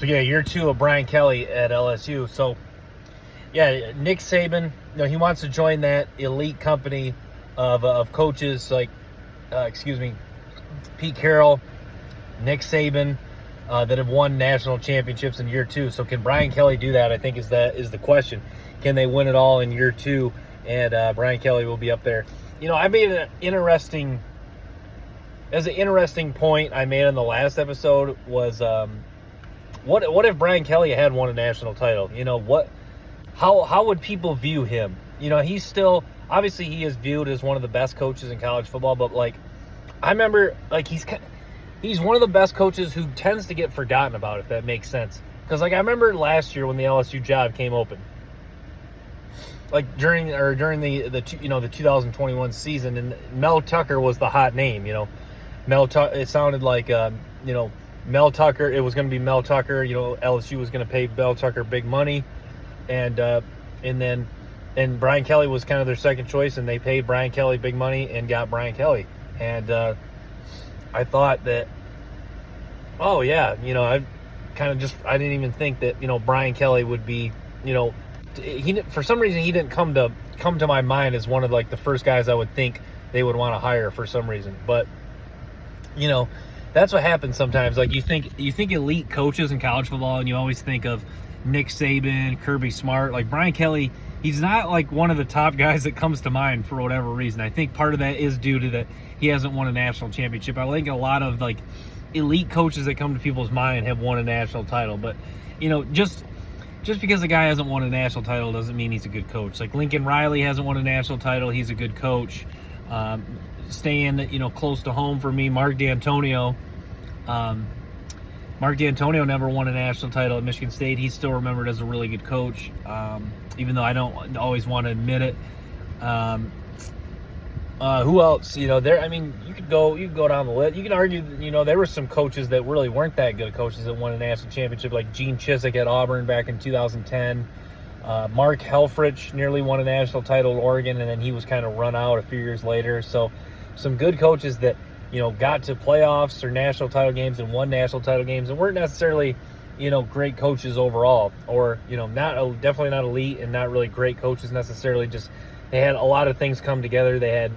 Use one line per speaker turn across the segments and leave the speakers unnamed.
So yeah, year 2 of Brian Kelly at LSU. So yeah, Nick Saban, he wants to join that elite company of coaches like, Pete Carroll, Nick Saban, that have won national championships in year 2. So can Brian Kelly do that? I think is the question. Can they win it all in year 2? And Brian Kelly will be up there. I made an interesting point I made on the last episode was what if Brian Kelly had won a national title? How would people view him? He's still, obviously he is viewed as one of the best coaches in college football, but I remember he's one of the best coaches who tends to get forgotten about, if that makes sense. Because I remember last year when the LSU job came open, during the 2021 season, and Mel Tucker was the hot name. It sounded like Mel Tucker. It was going to be Mel Tucker. LSU was going to pay Mel Tucker big money, and Brian Kelly was kind of their second choice, and they paid Brian Kelly big money and got Brian Kelly. And I thought that, oh yeah, I didn't even think that Brian Kelly would be, he, for some reason he didn't come to my mind as one of the first guys I would think they would want to hire for some reason. But that's what happens sometimes. You think elite coaches in college football, and you always think of Nick Saban, Kirby Smart. Brian Kelly, he's not one of the top guys that comes to mind for whatever reason. I think part of that is due to that he hasn't won a national championship. I think a lot of elite coaches that come to people's mind have won a national title, but just because a guy hasn't won a national title doesn't mean he's a good coach. Lincoln Riley hasn't won a national title, he's a good coach. Staying close to home for me, Mark D'Antonio. Mark D'Antonio never won a national title at Michigan State. He's still remembered as a really good coach, even though I don't always want to admit it. Who else? You could go down the list. You can argue that, there were some coaches that really weren't that good coaches that won a national championship, like Gene Chizik at Auburn back in 2010. Mark Helfrich nearly won a national title at Oregon, and then he was kind of run out a few years later. So some good coaches that, got to playoffs or national title games and won national title games and weren't necessarily, great coaches overall, or, definitely not elite and not really great coaches necessarily. Just they had a lot of things come together. They had,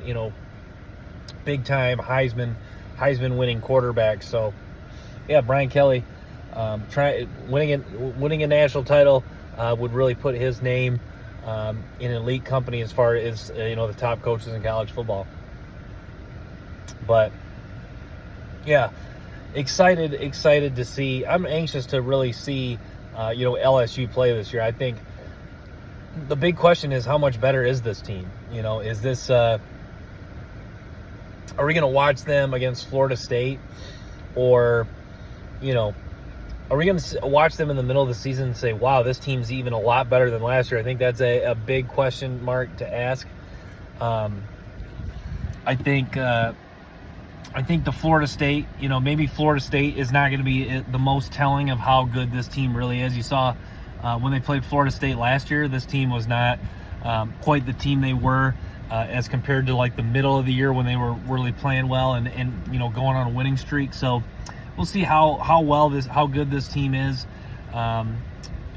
big time Heisman winning quarterbacks. So yeah, Brian Kelly, winning a national title would really put his name in an elite company as far as the top coaches in college football. But yeah, excited to see. I'm anxious to really see LSU play this year. I think the big question is, how much better is this team? Is this are we going to watch them against Florida State, or are we going to watch them in the middle of the season and say, wow, this team's even a lot better than last year? I think that's a big question mark to ask. I think the Florida State, maybe Florida State is not going to be the most telling of how good this team really is. You saw when they played Florida State last year, this team was not quite the team they were as compared to the middle of the year when they were really playing well and going on a winning streak. So we'll see how good this team is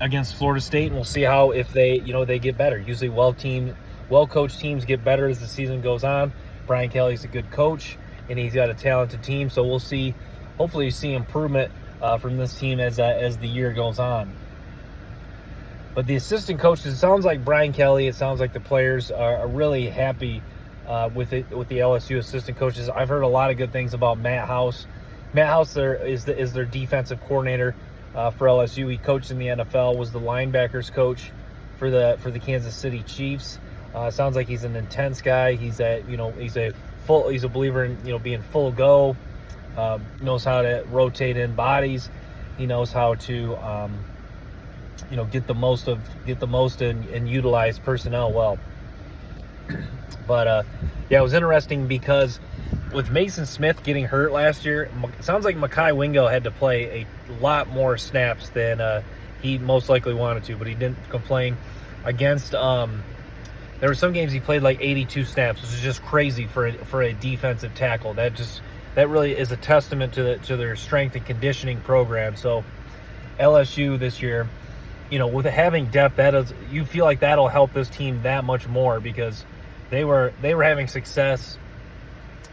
against Florida State, and we'll see if they get better. Usually well-coached teams get better as the season goes on. Brian Kelly's a good coach, and he's got a talented team, so we'll see. Hopefully, you see improvement from this team as the year goes on. But the assistant coaches, it sounds like Brian Kelly, it sounds like the players are really happy with the LSU assistant coaches. I've heard a lot of good things about Matt House. Matt House is their defensive coordinator for LSU. He coached in the NFL, was the linebackers coach for the Kansas City Chiefs. Sounds like he's an intense guy. He's a believer in being full go. Knows how to rotate in bodies. He knows how to get the most and utilize personnel well. But yeah, it was interesting because with Mason Smith getting hurt last year, it sounds like Mekhi Wingo had to play a lot more snaps than he most likely wanted to, but he didn't complain. Against there were some games he played 82 snaps, which is just crazy for a defensive tackle. That really is a testament to their strength and conditioning program. So LSU this year, with having depth, you feel like that'll help this team that much more, because they were having success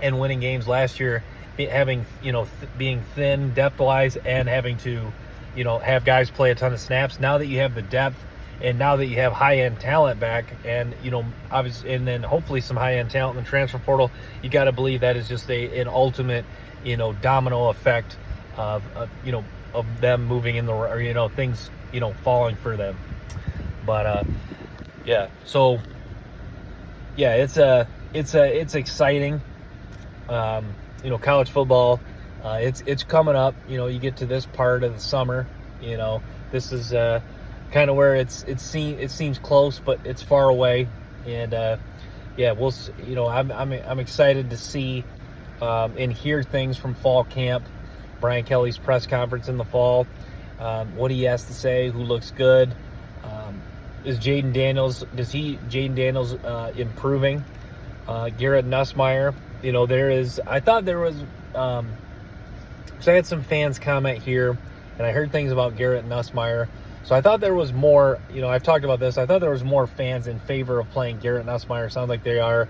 and winning games last year, having being thin depth-wise and having to have guys play a ton of snaps. Now that you have the depth, and now that you have high-end talent back, and obviously, and then hopefully some high-end talent in the transfer portal, you got to believe that is just an ultimate domino effect of them moving in the, or things falling for them. But so it's exciting. College football, it's coming up. You get to this part of the summer. This is kind of where it seems close, but it's far away. And we'll I'm excited to see and hear things from fall camp, Brian Kelly's press conference in the fall, what he has to say, who looks good. Is Jaden Daniels improving? Garrett Nussmeier, I thought there was, so I had some fans comment here, and I heard things about Garrett Nussmeier. So I thought there was more, I've talked about this, I thought there was more fans in favor of playing Garrett Nussmeier. Sounds like there are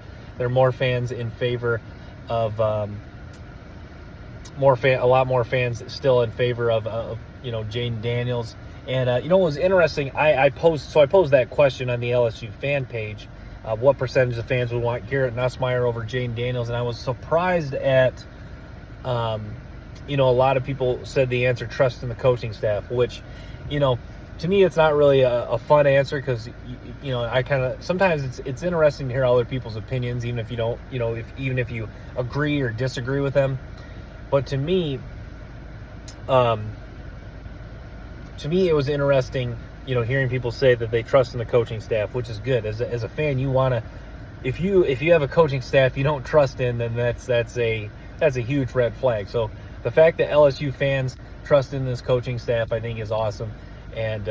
more fans in favor of, a lot more fans still in favor of Jaden Daniels. And, what was interesting, I posed that question on the LSU fan page. What percentage of fans would want Garrett Nussmeier over Jaden Daniels? And I was surprised at, a lot of people said the answer, trust in the coaching staff, which, to me, it's not really a fun answer, because, I kind of, sometimes it's interesting to hear other people's opinions, even if you don't, even if you agree or disagree with them. But to me, it was interesting, hearing people say that they trust in the coaching staff, which is good. As a fan, you want to, if you have a coaching staff you don't trust in, then that's a huge red flag. So the fact that LSU fans trust in this coaching staff, I think, is awesome. And